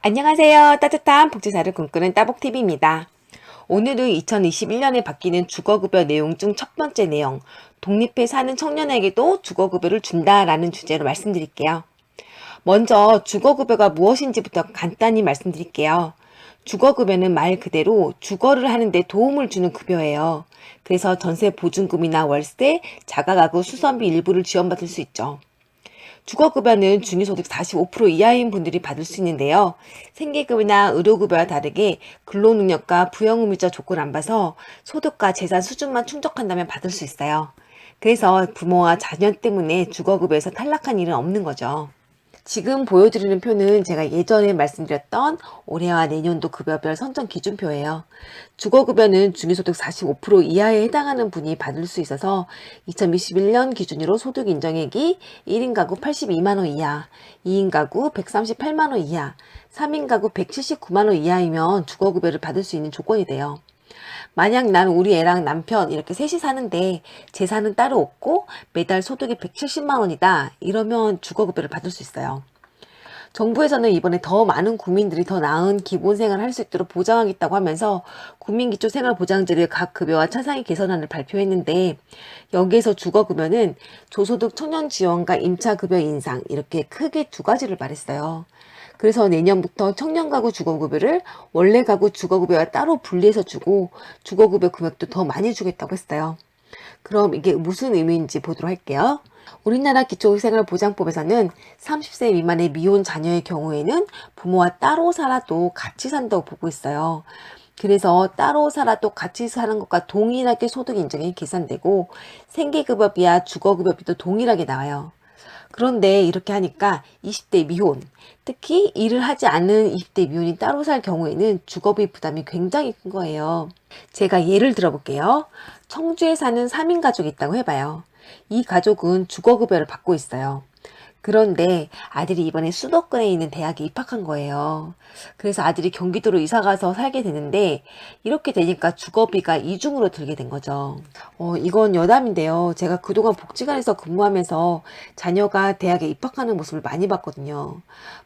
안녕하세요. 따뜻한 복지사를 꿈꾸는 따복TV입니다. 오늘은 2021년에 바뀌는 주거급여 내용 중 첫 번째 내용, 독립해 사는 청년에게도 주거급여를 준다라는 주제로 말씀드릴게요. 먼저 주거급여가 무엇인지부터 간단히 말씀드릴게요. 주거급여는 말 그대로 주거를 하는데 도움을 주는 급여예요. 그래서 전세 보증금이나 월세, 자가가구 수선비 일부를 지원받을 수 있죠. 주거급여는 중위소득 45% 이하인 분들이 받을 수 있는데요. 생계급여나 의료급여와 다르게 근로능력과 부영의무자 조건을 안 봐서 소득과 재산 수준만 충족한다면 받을 수 있어요. 그래서 부모와 자녀 때문에 주거급여에서 탈락한 일은 없는 거죠. 지금 보여드리는 표는 제가 예전에 말씀드렸던 올해와 내년도 급여별 선정 기준표예요. 주거급여는 중위소득 45% 이하에 해당하는 분이 받을 수 있어서 2021년 기준으로 소득 인정액이 1인 가구 82만원 이하, 2인 가구 138만원 이하, 3인 가구 179만원 이하이면 주거급여를 받을 수 있는 조건이 돼요. 만약 난 우리 애랑 남편 이렇게 셋이 사는데 재산은 따로 없고 매달 소득이 170만 원이다. 이러면 주거급여를 받을 수 있어요. 정부에서는 이번에 더 많은 국민들이 더 나은 기본생활을 할 수 있도록 보장하겠다고 하면서 국민기초생활보장제를 각 급여와 차상위 개선안을 발표했는데 여기에서 주거급여는 조소득 청년지원과 임차급여 인상 이렇게 크게 두 가지를 말했어요. 그래서 내년부터 청년가구 주거급여를 원래 가구 주거급여와 따로 분리해서 주고 주거급여 금액도 더 많이 주겠다고 했어요. 그럼 이게 무슨 의미인지 보도록 할게요. 우리나라 기초생활보장법에서는 30세 미만의 미혼 자녀의 경우에는 부모와 따로 살아도 같이 산다고 보고 있어요. 그래서 따로 살아도 같이 사는 것과 동일하게 소득 인정이 계산되고 생계급여비와 주거급여비도 동일하게 나와요. 그런데 이렇게 하니까 20대 미혼, 특히 일을 하지 않는 20대 미혼이 따로 살 경우에는 주거비 부담이 굉장히 큰 거예요. 제가 예를 들어 볼게요. 청주에 사는 3인 가족이 있다고 해봐요. 이 가족은 주거급여를 받고 있어요. 그런데 아들이 이번에 수도권에 있는 대학에 입학한 거예요. 그래서 아들이 경기도로 이사 가서 살게 되는데 이렇게 되니까 주거비가 이중으로 들게 된 거죠. 이건 여담인데요. 제가 그동안 복지관에서 근무하면서 자녀가 대학에 입학하는 모습을 많이 봤거든요.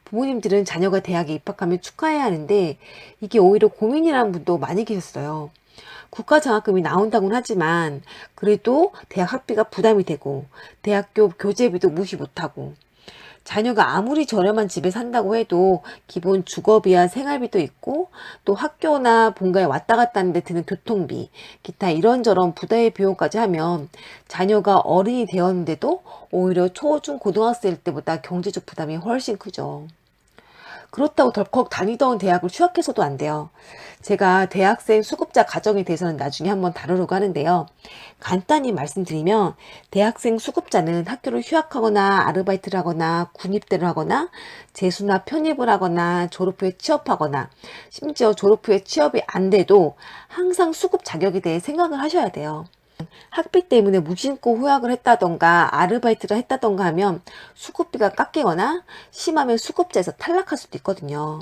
부모님들은 자녀가 대학에 입학하면 축하해야 하는데 이게 오히려 고민이라는 분도 많이 계셨어요. 국가장학금이 나온다고는 하지만 그래도 대학 학비가 부담이 되고 대학교 교재비도 무시 못하고 자녀가 아무리 저렴한 집에 산다고 해도 기본 주거비와 생활비도 있고 또 학교나 본가에 왔다 갔다 하는데 드는 교통비, 기타 이런저런 부담의 비용까지 하면 자녀가 어른이 되었는데도 오히려 초, 중, 고등학생 때보다 경제적 부담이 훨씬 크죠. 그렇다고 덜컥 다니던 대학을 휴학해서도 안 돼요. 제가 대학생 수급자 가정에 대해서는 나중에 한번 다루려고 하는데요. 간단히 말씀드리면 대학생 수급자는 학교를 휴학하거나 아르바이트를 하거나 군입대를 하거나 재수나 편입을 하거나 졸업 후에 취업하거나 심지어 졸업 후에 취업이 안 돼도 항상 수급 자격에 대해 생각을 하셔야 돼요. 학비 때문에 무심코 후약을 했다던가 아르바이트를 했다던가 하면 수급비가 깎이거나 심하면 수급자에서 탈락할 수도 있거든요.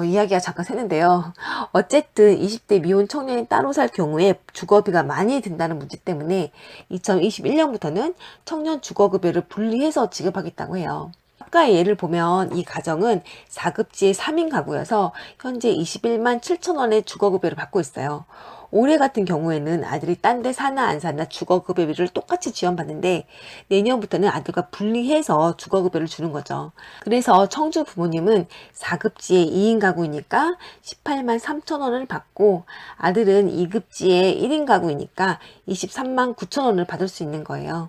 이야기가 잠깐 새는데요. 어쨌든 20대 미혼 청년이 따로 살 경우에 주거비가 많이 든다는 문제 때문에 2021년부터는 청년 주거급여를 분리해서 지급하겠다고 해요. 아까의 예를 보면 이 가정은 4급지의 3인 가구여서 현재 21만 7천 원의 주거급여를 받고 있어요. 올해 같은 경우에는 아들이 딴 데 사나 안 사나 주거급여비를 똑같이 지원받는데 내년부터는 아들과 분리해서 주거급여를 주는 거죠. 그래서 청주 부모님은 4급지의 2인 가구이니까 18만 3천 원을 받고 아들은 2급지의 1인 가구이니까 23만 9천 원을 받을 수 있는 거예요.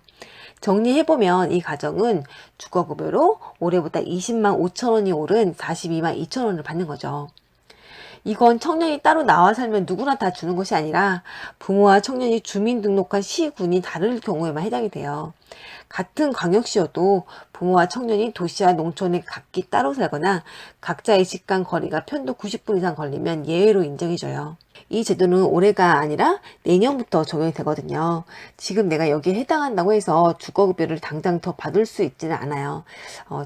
정리해보면 이 가정은 주거급여로 올해보다 20만 5천 원이 오른 42만 2천 원을 받는 거죠. 이건 청년이 따로 나와 살면 누구나 다 주는 것이 아니라 부모와 청년이 주민등록한 시군이 다를 경우에만 해당이 돼요. 같은 광역시여도 부모와 청년이 도시와 농촌에 각기 따로 살거나 각자의 집 간 거리가 편도 90분 이상 걸리면 예외로 인정해줘요. 이 제도는 올해가 아니라 내년부터 적용이 되거든요. 지금 내가 여기에 해당한다고 해서 주거급여를 당장 더 받을 수 있지는 않아요.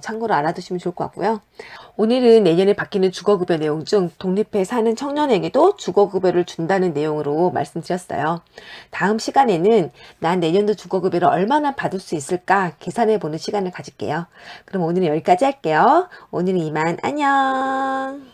참고로 알아두시면 좋을 것 같고요. 오늘은 내년에 바뀌는 주거급여 내용 중 독립해 사는 청년에게도 주거급여를 준다는 내용으로 말씀드렸어요. 다음 시간에는 난 내년도 주거급여를 얼마나 받을 받을 수 있을까 계산해보는 시간을 가질게요. 그럼 오늘은 여기까지 할게요. 오늘은 이만. 안녕.